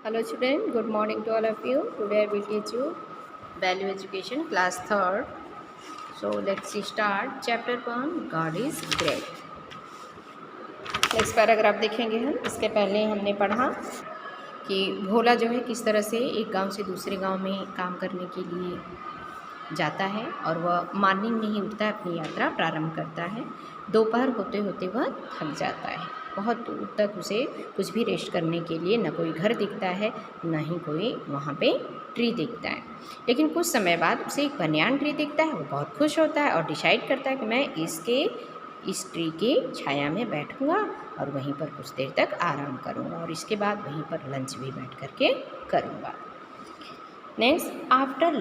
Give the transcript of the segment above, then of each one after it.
Hello student, good morning to all of you. Today I will teach you Value Education class 3rd. So let's start chapter 1 God is great. Next paragraph देखेंगे हम। इसके पहले हमने पढ़ा कि भोला जो है किस तरह से एक गांव से दूसरे गांव में काम करने के लिए जाता है और वह मॉर्निंग में ही उठता है, अपनी यात्रा प्रारंभ करता है। दोपहर होते होते वह थक जाता है। बहुत दूर तक उसे कुछ भी रेस्ट करने के लिए न कोई घर दिखता है, न ही कोई वहाँ पे ट्री दिखता है। लेकिन कुछ समय बाद उसे एक बनियान ट्री दिखता है। वो बहुत खुश होता है और डिसाइड करता है कि मैं इस ट्री की छाया में बैठूँगा और वहीं पर कुछ देर तक आराम करूँगा और इसके बाद वहीं पर लंच भी बैठ करके करूँगा। नेक्स्ट आफ्टर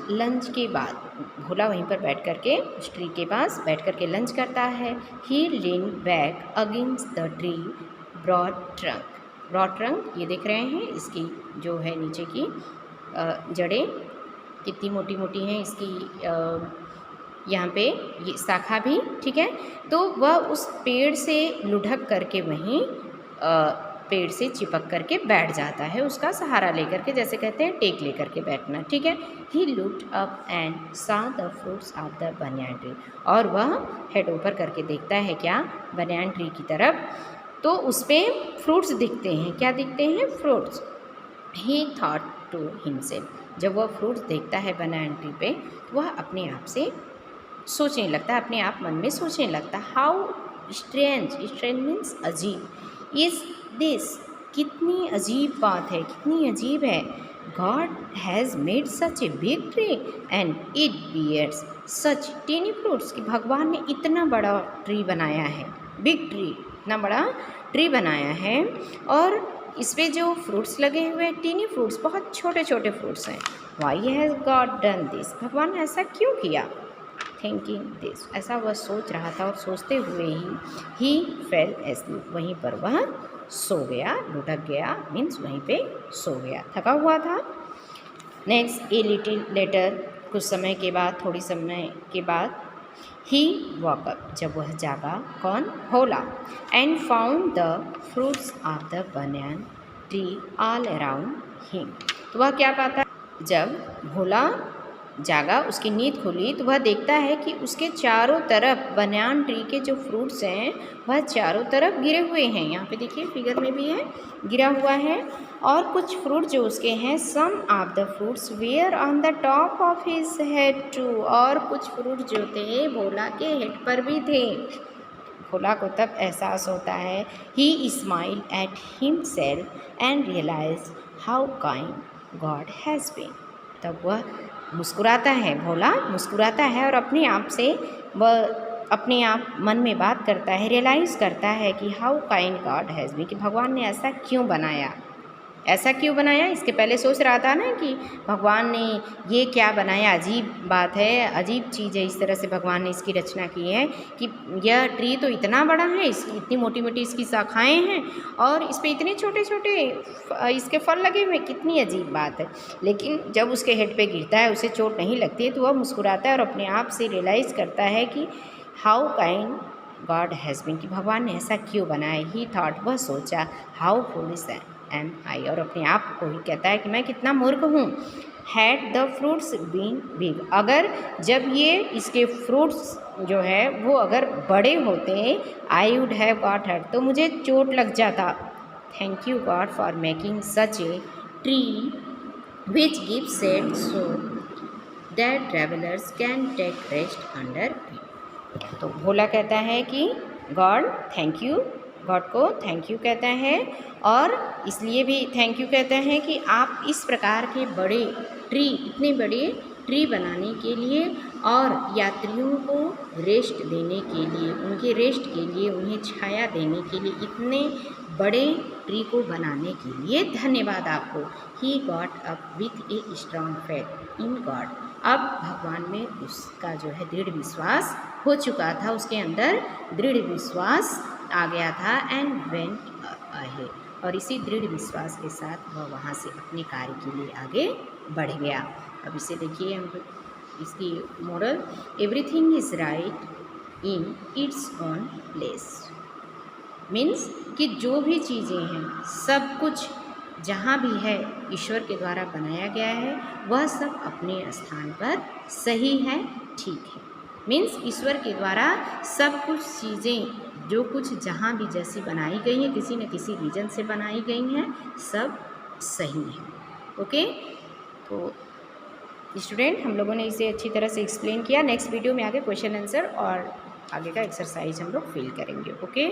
लंच के बाद भोला वहीं पर बैठ करके उस ट्री के पास बैठ करके लंच करता है। He lean back against the tree broad trunk ये देख रहे हैं, इसकी जो है नीचे की जड़ें कितनी मोटी मोटी हैं, इसकी यहाँ पे ये शाखा भी ठीक है। तो वह उस पेड़ से लुढ़क करके वहीं पेड़ से चिपक करके बैठ जाता है, उसका सहारा लेकर के, जैसे कहते हैं टेक लेकर के बैठना, ठीक है। ही लुक्ड अप एंड सा the fruits of the banyan tree, और वह हेड ऊपर करके देखता है क्या, बनियान ट्री की तरफ। तो उस पर फ्रूट्स दिखते हैं। क्या दिखते हैं? Fruits. He thought to himself, जब वह फ्रूट्स देखता है बनियान ट्री पे, वह अपने आप से सोचने लगता है, अपने आप मन में सोचने लगता है, हाउ स्ट्रेंज मीन्स अजीब, इज़ दिस, कितनी अजीब बात है, कितनी अजीब है। God has made such a big tree and it bears such tiny fruits, कि भगवान ने इतना बड़ा ट्री बनाया है, बिग ट्री, इतना बड़ा ट्री बनाया है और इस पर जो फ्रूट्स लगे हुए हैं, टीनी फ्रूट्स, बहुत छोटे छोटे फ्रूट्स हैं। Why has God done this, भगवान ने ऐसा क्यों किया। थिंकिंग दिस, ऐसा वह सोच रहा था और सोचते हुए ही फेल एस्लीप, वहीं पर वह सो गया, लुढ़क गया, मीन्स वहीं पे सो गया, थका हुआ था। नेक्स्ट ए लिटिल लेटर, कुछ समय के बाद, थोड़ी समय के बाद, ही वॉक अप, जब वह जागा, कौन? Bhola, and found the fruits of the banyan tree all around him. तो वह क्या पाता? जब भोला जागा, उसकी नींद खुली, तो वह देखता है कि उसके चारों तरफ बनियान ट्री के जो फ्रूट्स हैं वह चारों तरफ गिरे हुए हैं। यहाँ पे देखिए फिगर में भी है, गिरा हुआ है। और कुछ फ्रूट जो उसके हैं, some of the fruits were on the top of his head too, और कुछ फ्रूट जो थे भोला के हेड पर भी थे। भोला को तब एहसास होता है, he smile at himself and realise how kind God has been. तब वह मुस्कुराता है, भोला मुस्कुराता है और अपने आप से वह अपने आप मन में बात करता है, रियलाइज़ करता है कि how kind God has been, कि भगवान ने ऐसा क्यों बनाया, ऐसा क्यों बनाया। इसके पहले सोच रहा था ना कि भगवान ने ये क्या बनाया, अजीब बात है, अजीब चीज़ है, इस तरह से भगवान ने इसकी रचना की है कि यह ट्री तो इतना बड़ा है, इसकी इतनी मोटी मोटी इसकी शाखाएं हैं और इस पर इतने छोटे छोटे इसके फल लगे हुए, कितनी अजीब बात है। लेकिन जब उसके हेड पे गिरता है, उसे चोट नहीं लगती है, तो वह मुस्कुराता है और अपने आप से रियलाइज़ करता है कि how kind God has been, कि भगवान ने ऐसा क्यों बनाया। ही थॉट, वह सोचा, हाउ फूलिश एम आई, और अपने आप को ही कहता है कि मैं कितना मूर्ख हूँ। Had the fruits been big, अगर जब ये इसके फ्रूट्स जो है वो अगर बड़े होते, I would have got hurt, तो मुझे चोट लग जाता। Thank you God for making such a tree which give shade so that travellers can take rest under it. तो भोला कहता है कि गॉड थैंक यू, गॉड को थैंक यू कहता है, और इसलिए भी थैंक यू कहते हैं कि आप इस प्रकार के बड़े ट्री, इतने बड़े ट्री बनाने के लिए और यात्रियों को रेस्ट देने के लिए, उनके रेस्ट के लिए, उन्हें छाया देने के लिए, इतने बड़े ट्री को बनाने के लिए धन्यवाद आपको। He got up with a strong faith in God, अब भगवान में उसका जो है दृढ़ विश्वास हो चुका था, उसके अंदर दृढ़ विश्वास आ गया था। एंड वेंट अहेड, और इसी दृढ़ विश्वास के साथ वह वहाँ से अपने कार्य के लिए आगे बढ़ गया। अब इसे देखिए हम, इसकी moral, everything is right in its own place, means कि जो भी चीज़ें हैं सब कुछ जहाँ भी है ईश्वर के द्वारा बनाया गया है वह सब अपने स्थान पर सही है, ठीक है। मीन्स ईश्वर के द्वारा सब कुछ चीज़ें जो कुछ जहाँ भी जैसी बनाई गई हैं, किसी न किसी रीजन से बनाई गई हैं, सब सही है। ओके, तो स्टूडेंट हम लोगों ने इसे अच्छी तरह से एक्सप्लेन किया। नेक्स्ट वीडियो में आगे क्वेश्चन आंसर और आगे का एक्सरसाइज हम लोग फिल करेंगे। ओके।